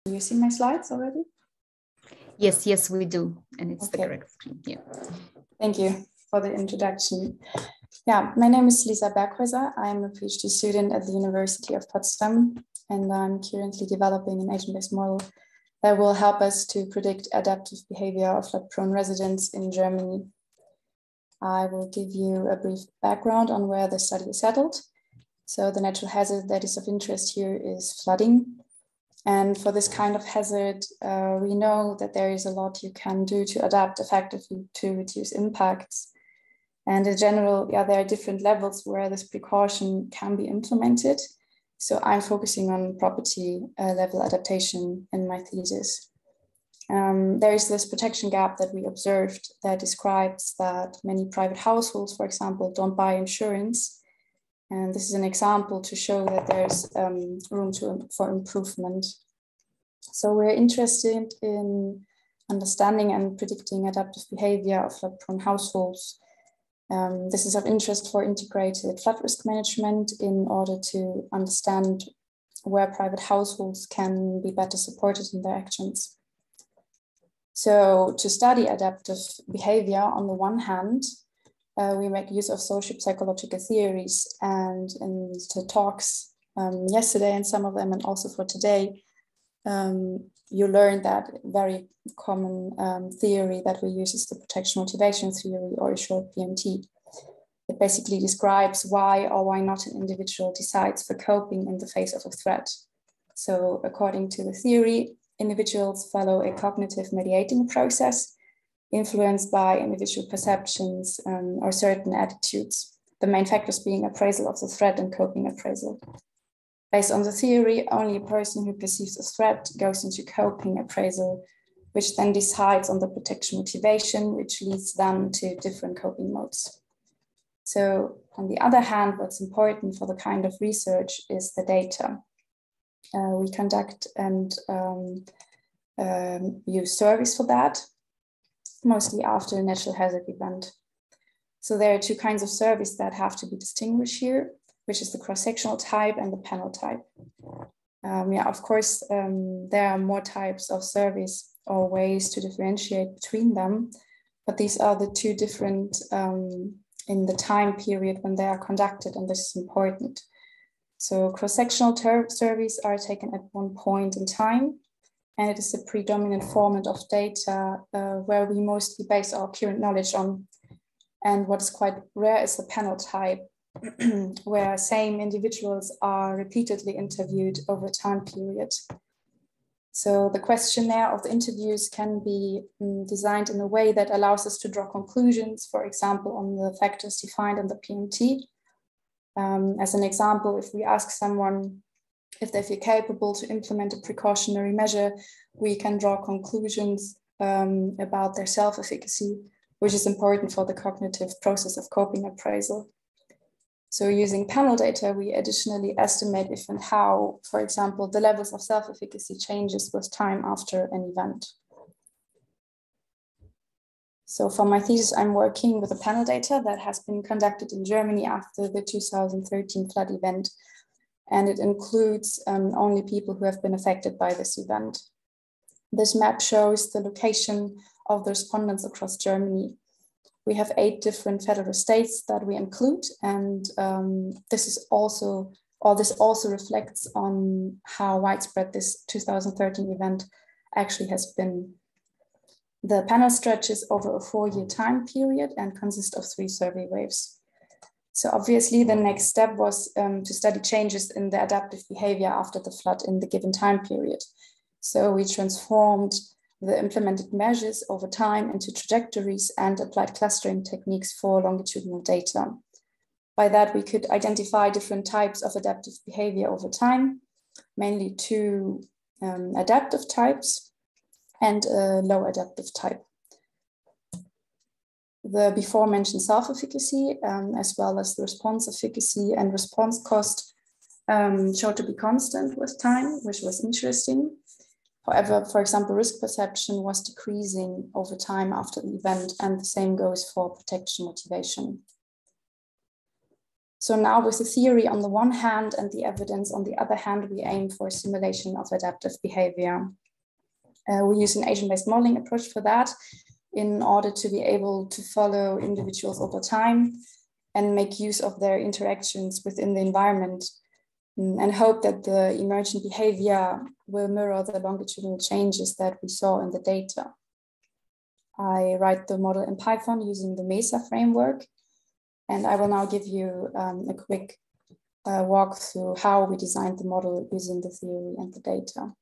You see my slides already? Yes, we do. And it's the correct screen. Yeah. Thank you for the introduction. Yeah, my name is Lisa Berghäuser. I'm a PhD student at the University of Potsdam, and I'm currently developing an agent-based model that will help us to predict adaptive behavior of flood-prone residents in Germany. I will give you a brief background on where the study is settled. So the natural hazard that is of interest here is flooding. And for this kind of hazard, we know that there is a lot you can do to adapt effectively to reduce impacts. And in general, there are different levels where this precaution can be implemented. So I'm focusing on property level adaptation in my thesis. There is this protection gap that we observed that describes that many private households, for example, don't buy insurance. And this is an example to show that there's room for improvement. So we're interested in understanding and predicting adaptive behavior of flood-prone households. This is of interest for integrated flood risk management in order to understand where private households can be better supported in their actions. So to study adaptive behavior, on the one hand, we make use of social psychological theories, and in the talks yesterday and some of them and also for today, you learned that very common theory that we use is the protection motivation theory, or a short PMT. It basically describes why or why not an individual decides for coping in the face of a threat. So according to the theory, individuals follow a cognitive mediating process influenced by individual perceptions or certain attitudes, the main factors being appraisal of the threat and coping appraisal. Based on the theory, only a person who perceives a threat goes into coping appraisal, which then decides on the protection motivation, which leads them to different coping modes. So on the other hand, what's important for the kind of research is the data. We conduct and use surveys for that, mostly after a natural hazard event. So there are two kinds of surveys that have to be distinguished here, which is the cross-sectional type and the panel type. Of course, there are more types of surveys or ways to differentiate between them, but these are the two different in the time period when they are conducted, and this is important. So cross-sectional surveys are taken at one point in time, and it is the predominant format of data where we mostly base our current knowledge on. And what's quite rare is the panel type, where same individuals are repeatedly interviewed over a time period. So the questionnaire of the interviews can be designed in a way that allows us to draw conclusions, for example, on the factors defined in the PMT. As an example, if we ask someone if they feel capable to implement a precautionary measure, we can draw conclusions about their self-efficacy, which is important for the cognitive process of coping appraisal. So using panel data, we additionally estimate if and how, for example, the levels of self-efficacy changes with time after an event. So for my thesis, I'm working with the panel data that has been conducted in Germany after the 2013 flood event. And it includes only people who have been affected by this event. This map shows the location of the respondents across Germany. We have 8 different federal states that we include, and this also reflects on how widespread this 2013 event actually has been. The panel stretches over a 4-year time period and consists of 3 survey waves. So obviously the next step was to study changes in the adaptive behavior after the flood in the given time period. So we transformed the implemented measures over time into trajectories and applied clustering techniques for longitudinal data. By that, we could identify different types of adaptive behavior over time, mainly 2 adaptive types and a low adaptive type. The before mentioned self-efficacy, as well as the response efficacy and response cost, showed to be constant with time, which was interesting. However, for example, risk perception was decreasing over time after the event, and the same goes for protection motivation. So now with the theory on the one hand and the evidence on the other hand, we aim for simulation of adaptive behavior. We use an agent-based modeling approach for that in order to be able to follow individuals over time and make use of their interactions within the environment, and hope that the emergent behavior will mirror the longitudinal changes that we saw in the data. I write the model in Python using the MESA framework, and I will now give you a quick walk through how we designed the model using the theory and the data.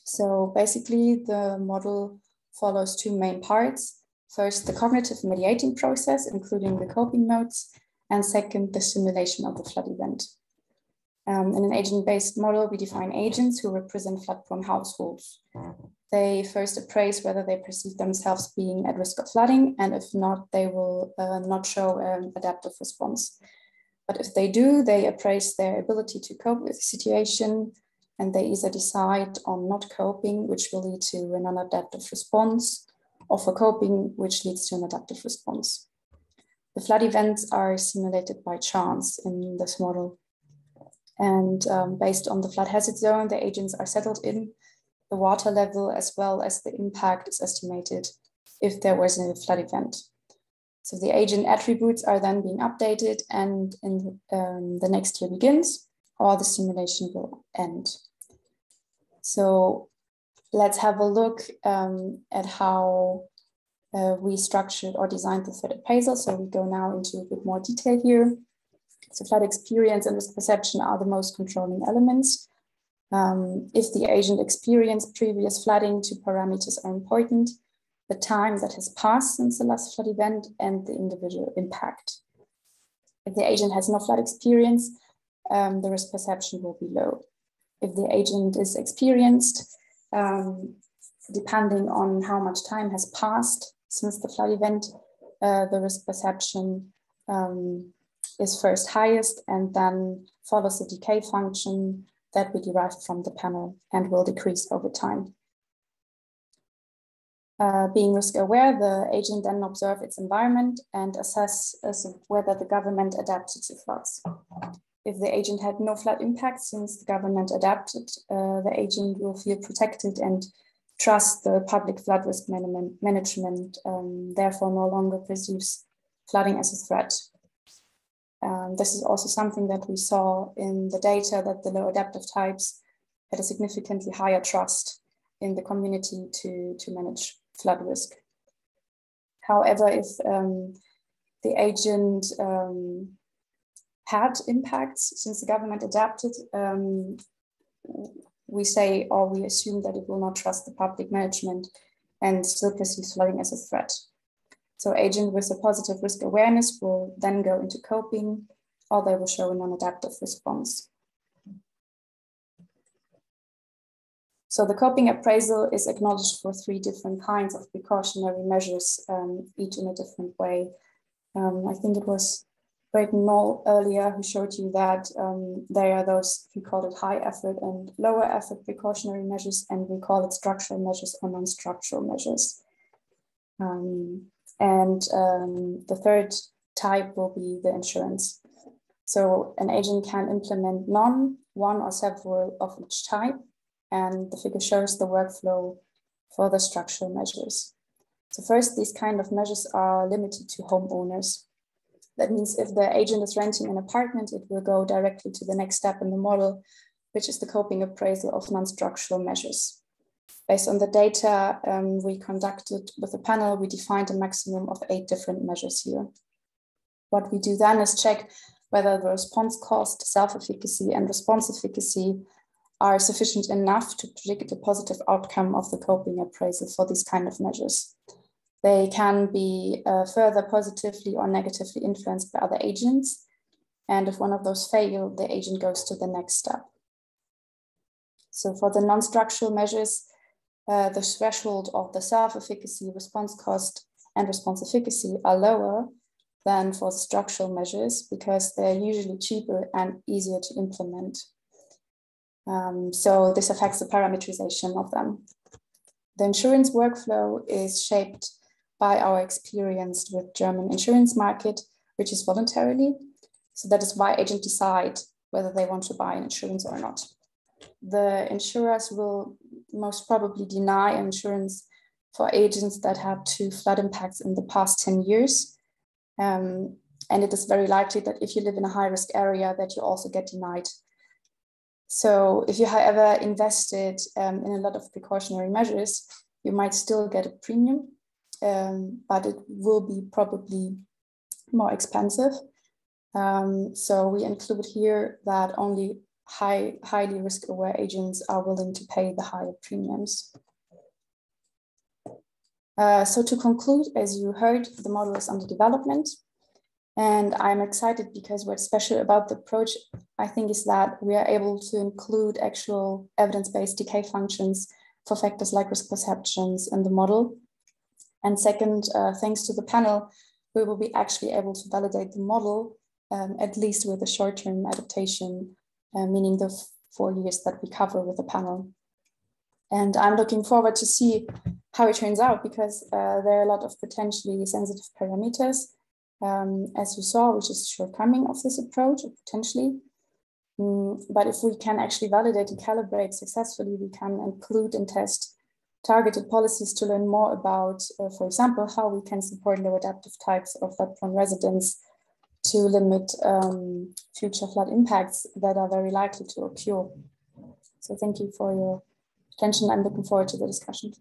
So basically, the model follows two main parts. First, the cognitive mediating process, including the coping modes, and second, the simulation of the flood event. In an agent-based model, we define agents who represent flood-prone households. They first appraise whether they perceive themselves being at risk of flooding, and if not, they will not show an adaptive response. But if they do, they appraise their ability to cope with the situation, and they either decide on not coping, which will lead to a non-adaptive response, or for coping, which leads to an adaptive response. The flood events are simulated by chance in this model. And based on the flood hazard zone, the agents are settled in, the water level as well as the impact is estimated if there was a flood event. So the agent attributes are then being updated, and in the next year begins, or the simulation will end. So let's have a look at how we structured or designed the threat appraisal. So we go now into a bit more detail here. So flood experience and risk perception are the most controlling elements. If the agent experienced previous flooding, two parameters are important: the time that has passed since the last flood event and the individual impact. If the agent has no flood experience, the risk perception will be low. If the agent is experienced, depending on how much time has passed since the flood event, the risk perception is first highest and then follows the decay function that we derived from the panel and will decrease over time. Being risk aware, the agent then observes its environment and assess whether the government adapted to floods. If the agent had no flood impact since the government adapted, the agent will feel protected and trust the public flood risk management, therefore no longer perceives flooding as a threat. This is also something that we saw in the data, that the low adaptive types had a significantly higher trust in the community to manage flood risk. However, if the agent had impacts since the government adapted, we say, or we assume that it will not trust the public management and still perceives flooding as a threat. So agent with a positive risk awareness will then go into coping, or they will show a non-adaptive response. So the coping appraisal is acknowledged for three different kinds of precautionary measures, each in a different way. I think it was Brayton Knoll earlier who showed you that there are those, we call it high effort and lower effort precautionary measures, and we call it structural measures or non-structural measures. The third type will be the insurance. So an agent can implement none, one or several of each type, and the figure shows the workflow for the structural measures. So first, these kind of measures are limited to homeowners. That means if the agent is renting an apartment, it will go directly to the next step in the model, which is the coping appraisal of non-structural measures. Based on the data we conducted with the panel, we defined a maximum of 8 different measures here. What we do then is check whether the response cost, self-efficacy, and response efficacy are sufficient enough to predict a positive outcome of the coping appraisal for these kind of measures. They can be further positively or negatively influenced by other agents. And if one of those fail, the agent goes to the next step. So for the non-structural measures, the threshold of the self-efficacy, response cost, and response efficacy are lower than for the structural measures because they're usually cheaper and easier to implement. So this affects the parameterization of them. The insurance workflow is shaped by our experience with German insurance market, which is voluntarily. So that is why agents decide whether they want to buy an insurance or not. The insurers will most probably deny insurance for agents that had 2 flood impacts in the past 10 years. And it is very likely that if you live in a high-risk area that you also get denied. So if you, however, invested in a lot of precautionary measures, you might still get a premium, but it will be probably more expensive. So we include here that only highly risk-aware agents are willing to pay the higher premiums. So to conclude, as you heard, the model is under development. And I'm excited because what's special about the approach, I think, is that we are able to include actual evidence-based decay functions for factors like risk perceptions in the model. And second, thanks to the panel, we will be actually able to validate the model, at least with a short-term adaptation, meaning the 4 years that we cover with the panel. And I'm looking forward to see how it turns out, because there are a lot of potentially sensitive parameters, as you saw, which is a shortcoming of this approach, potentially. But if we can actually validate and calibrate successfully, we can include and test targeted policies to learn more about, for example, how we can support low adaptive types of flood-prone residents to limit future flood impacts that are very likely to occur. So thank you for your attention. I'm looking forward to the discussion.